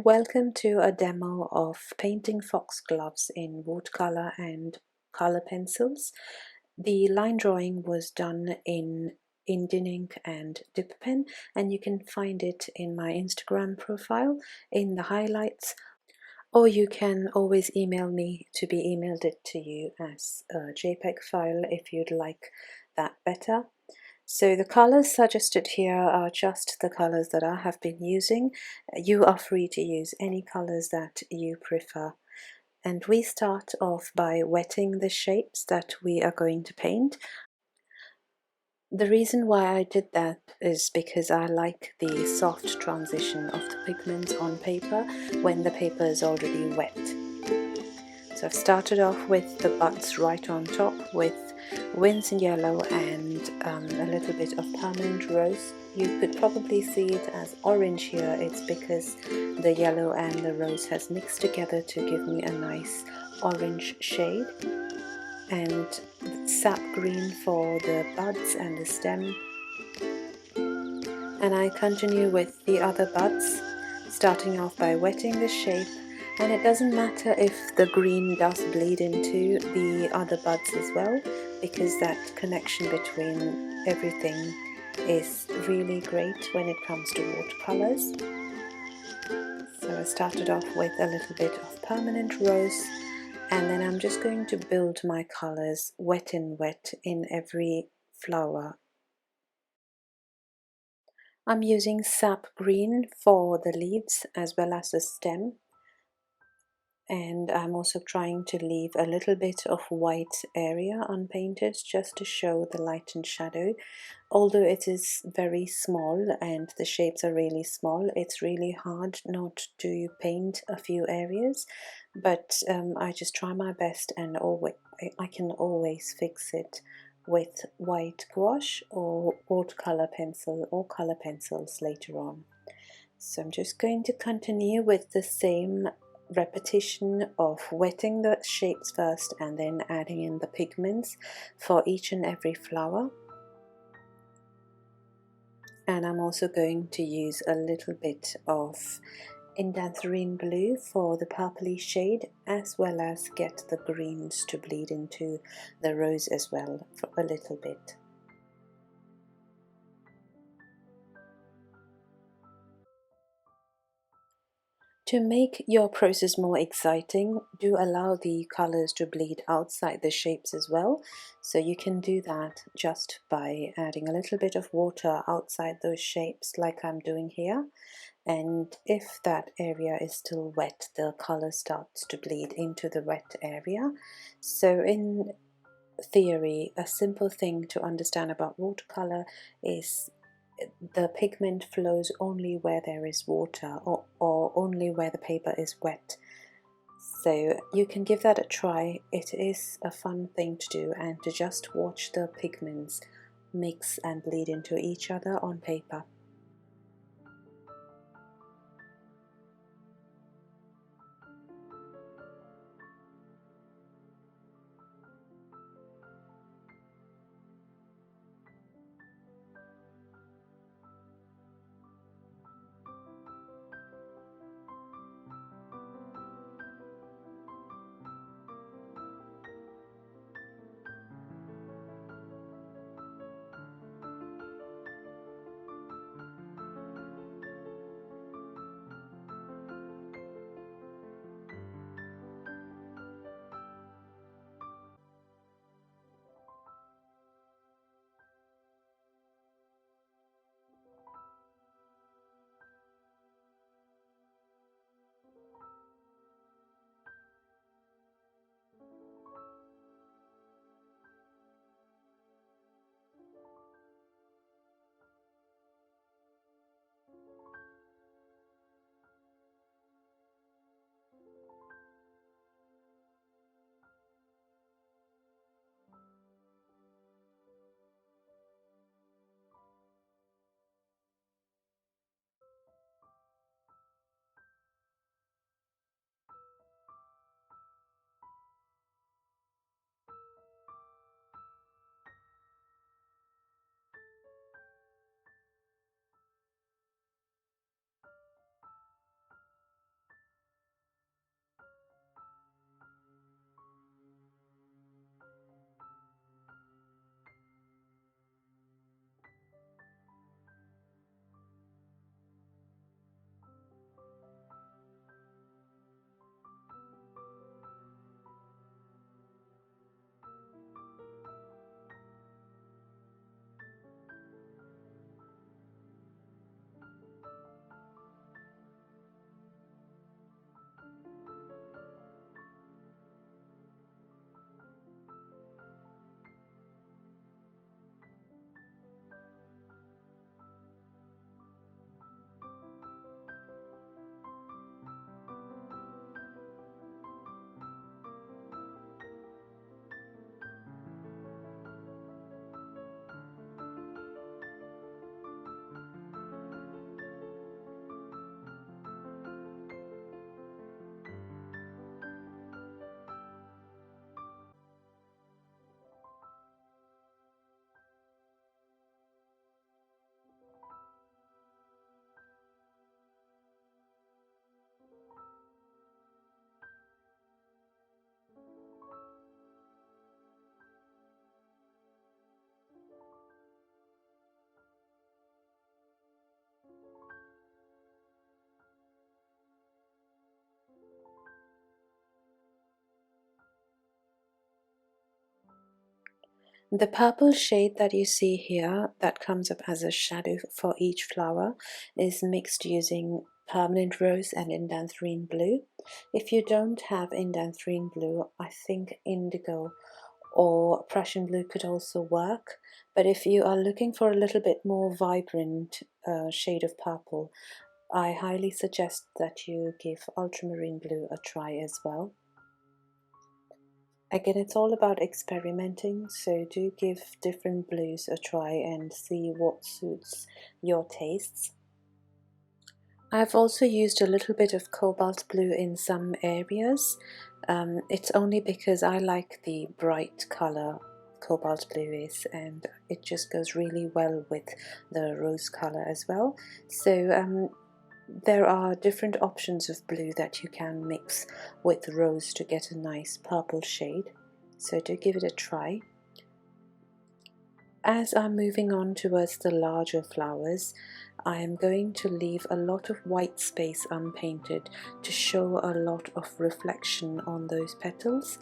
Welcome to a demo of painting foxgloves in watercolor and color pencils. The line drawing was done in Indian ink and dip pen, and you can find it in my Instagram profile in the highlights, or you can always email me to be emailed it to you as a JPEG file if you'd like that better. So the colors suggested here are just the colors that I have been using. You are free to use any colors that you prefer. And we start off by wetting the shapes that we are going to paint. The reason why I did that is because I like the soft transition of the pigments on paper when the paper is already wet. So I've started off with the buds right on top with Winston yellow and a little bit of permanent rose. You could probably see it as orange here. It's because the yellow and the rose has mixed together to give me a nice orange shade. And sap green for the buds and the stem. And I continue with the other buds, starting off by wetting the shape. And it doesn't matter if the green does bleed into the other buds as well, because that connection between everything is really great when it comes to watercolors. So I started off with a little bit of permanent rose, and then I'm just going to build my colors wet in every flower. I'm using sap green for the leaves as well as the stem. And I'm also trying to leave a little bit of white area unpainted just to show the light and shadow. Although it is very small and the shapes are really small, it's really hard not to paint a few areas, but I just try my best, and I can always fix it with white gouache or watercolor pencil or color pencils later on. So I'm just going to continue with the same repetition of wetting the shapes first and then adding in the pigments for each and every flower. And I'm also going to use a little bit of indanthrene blue for the purpley shade, as well as get the greens to bleed into the rose as well for a little bit. To make your process more exciting, do allow the colors to bleed outside the shapes as well. So you can do that just by adding a little bit of water outside those shapes like I'm doing here. And if that area is still wet, the color starts to bleed into the wet area. So in theory, a simple thing to understand about watercolor is the pigment flows only where there is water, or only where the paper is wet. So you can give that a try. It is a fun thing to do, and to just watch the pigments mix and bleed into each other on paper. The purple shade that you see here that comes up as a shadow for each flower is mixed using permanent rose and indanthrene blue. If you don't have indanthrene blue, I think indigo or Prussian blue could also work. But if you are looking for a little bit more vibrant shade of purple, I highly suggest that you give ultramarine blue a try as well. Again, it's all about experimenting, so do give different blues a try and see what suits your tastes. I've also used a little bit of cobalt blue in some areas. It's only because I like the bright color cobalt blue is, and it just goes really well with the rose color as well. So there are different options of blue that you can mix with rose to get a nice purple shade, so do give it a try. As I'm moving on towards the larger flowers, I am going to leave a lot of white space unpainted to show a lot of reflection on those petals.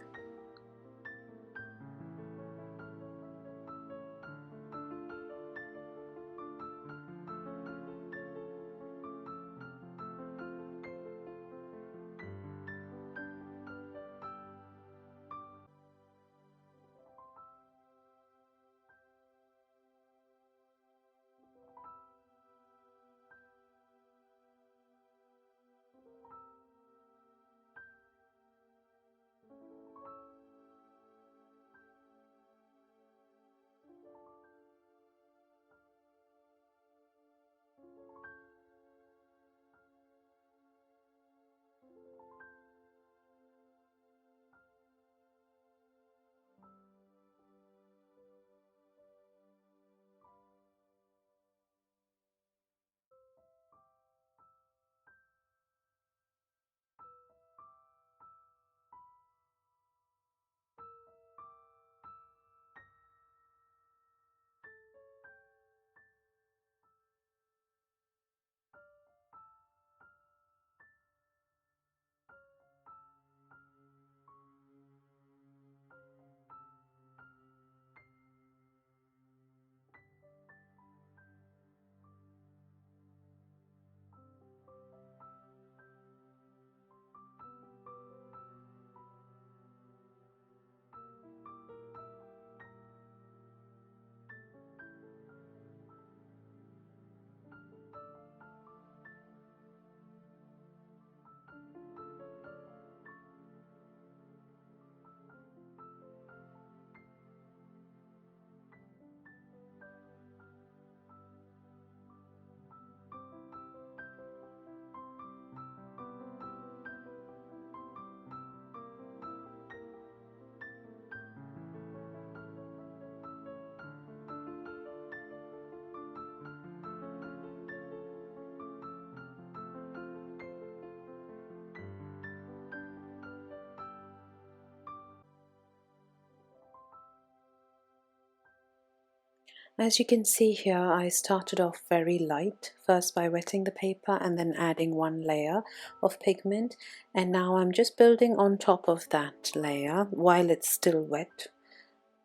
As you can see here, I started off very light, first by wetting the paper and then adding one layer of pigment, and now I'm just building on top of that layer while it's still wet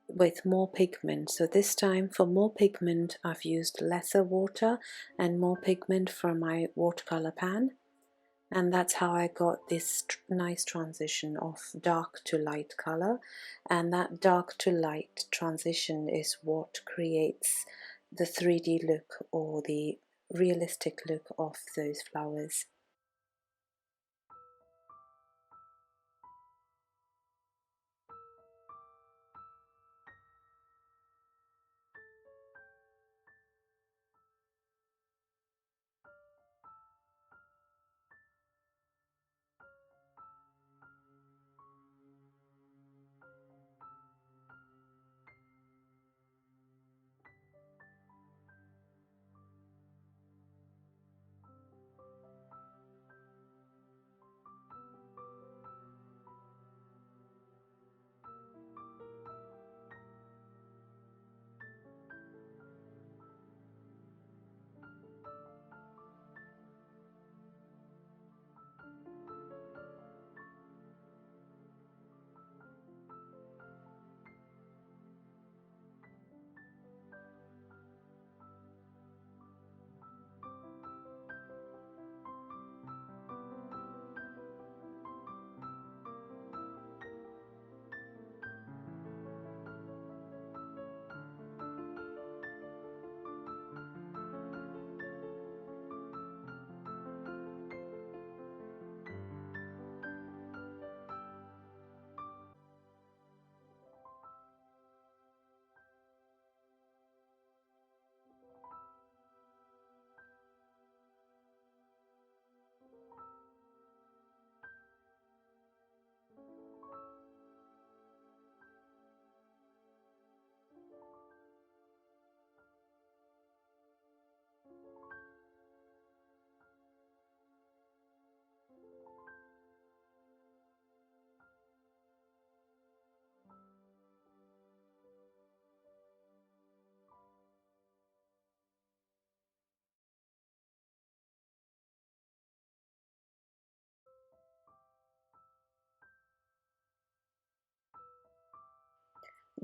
with more pigment. So this time for more pigment I've used lesser water and more pigment from my watercolor pan, and that's how I got this nice transition of dark to light color. And that dark to light transition is what creates the 3D look or the realistic look of those flowers.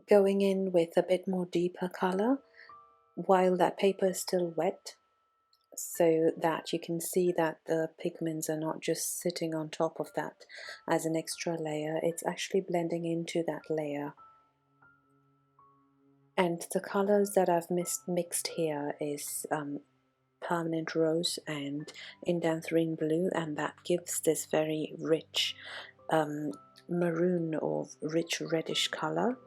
going in with a bit more deeper color while that paper is still wet, so that you can see that the pigments are not just sitting on top of that as an extra layer, it's actually blending into that layer. And the colors that I've mixed here is permanent rose and indanthrene blue, and that gives this very rich maroon or rich reddish color.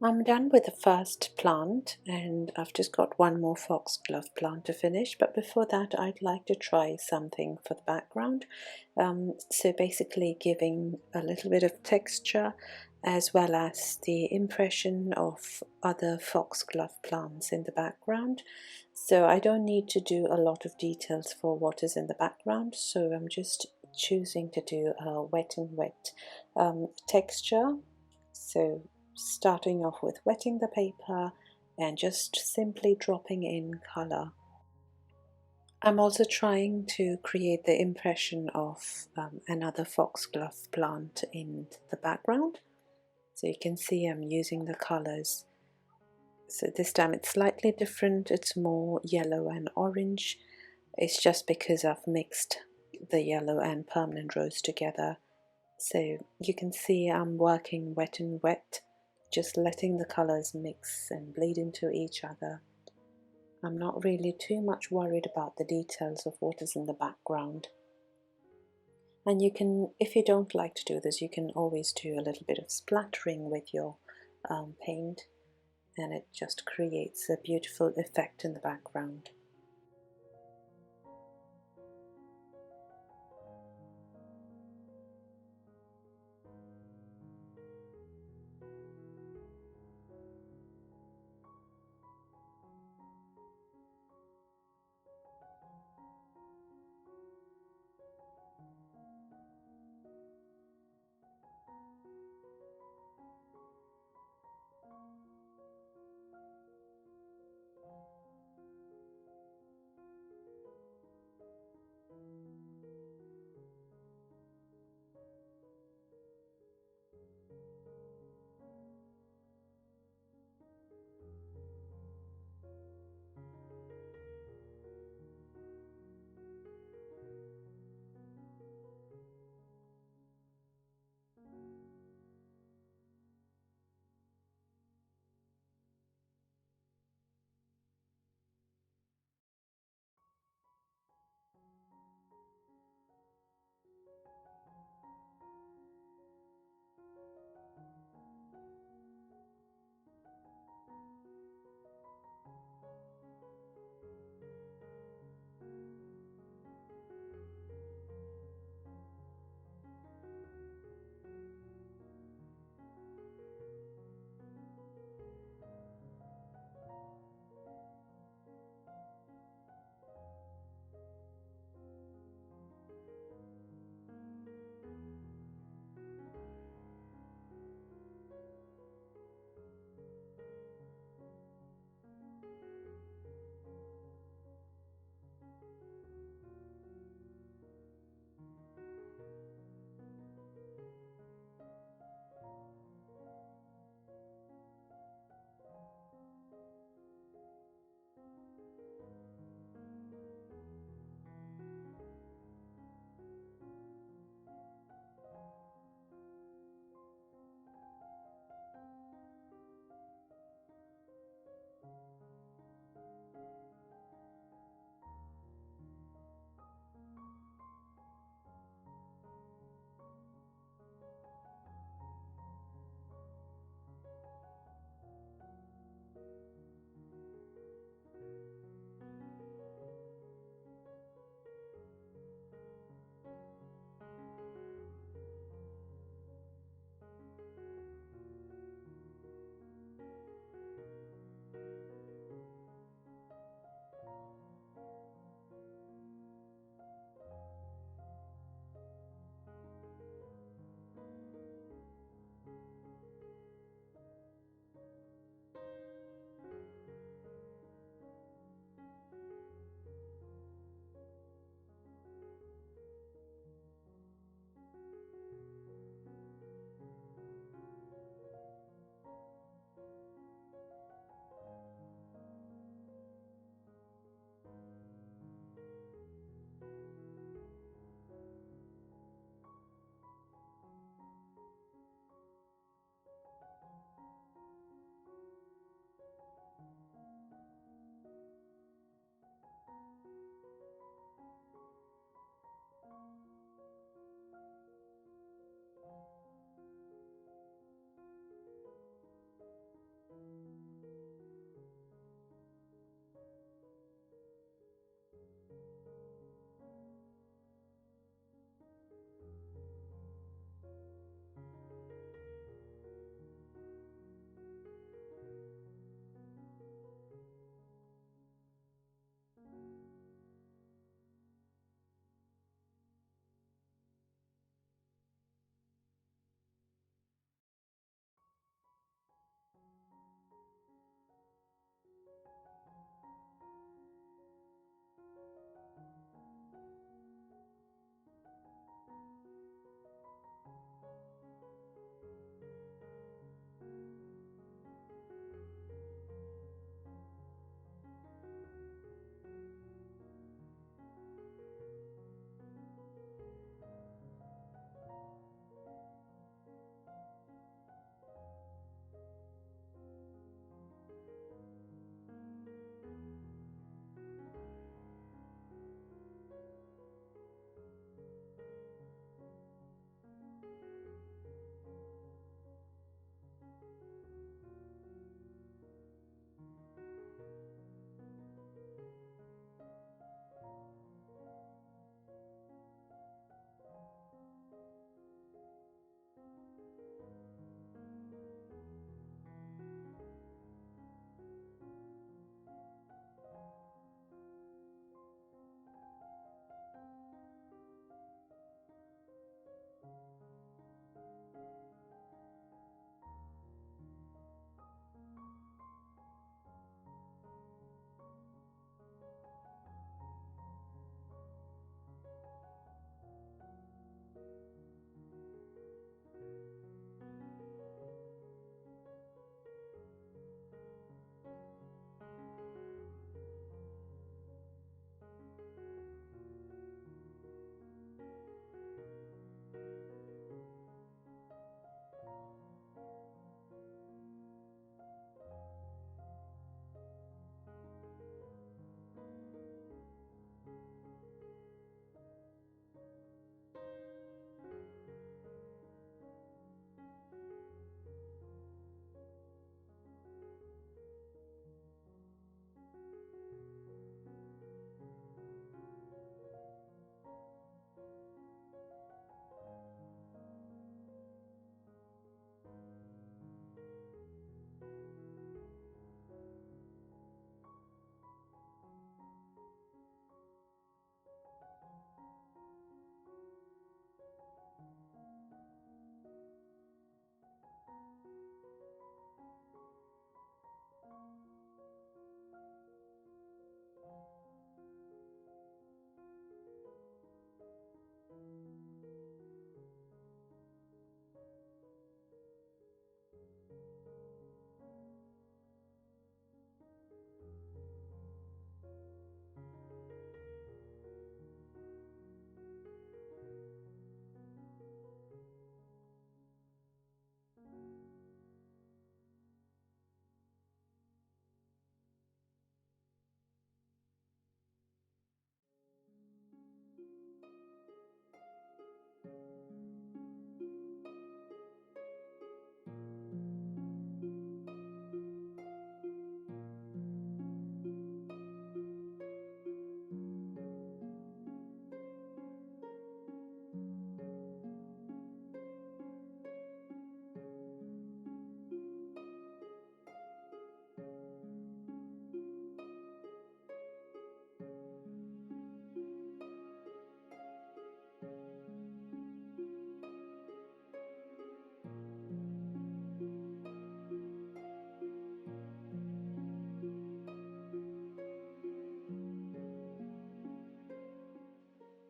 I'm done with the first plant, and I've just got one more foxglove plant to finish, but before that I'd like to try something for the background. So basically giving a little bit of texture as well as the impression of other foxglove plants in the background. So I don't need to do a lot of details for what is in the background, so I'm just choosing to do a wet and wet texture. So starting off with wetting the paper and just simply dropping in color. I'm also trying to create the impression of another foxglove plant in the background. So you can see I'm using the colors. So this time it's slightly different, it's more yellow and orange. It's just because I've mixed the yellow and permanent rose together. So you can see I'm working wet and wet, just letting the colors mix and bleed into each other. I'm not really too much worried about the details of what is in the background. And you can, if you don't like to do this, you can always do a little bit of splattering with your paint, and it just creates a beautiful effect in the background.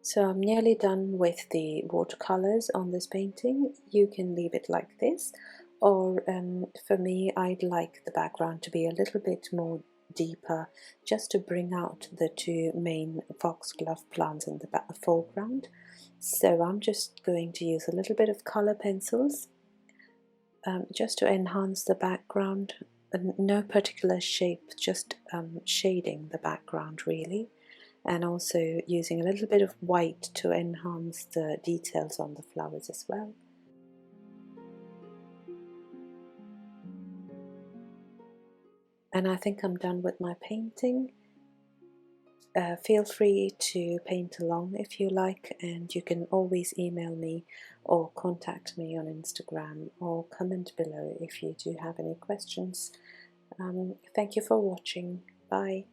So I'm nearly done with the watercolors on this painting. You can leave it like this, or for me, I'd like the background to be a little bit more deeper, just to bring out the two main foxglove plants in the foreground. So I'm just going to use a little bit of color pencils just to enhance the background. No particular shape, just shading the background really, and also using a little bit of white to enhance the details on the flowers as well. And I think I'm done with my painting. Feel free to paint along if you like, and you can always email me or contact me on Instagram or comment below if you do have any questions. Thank you for watching. Bye.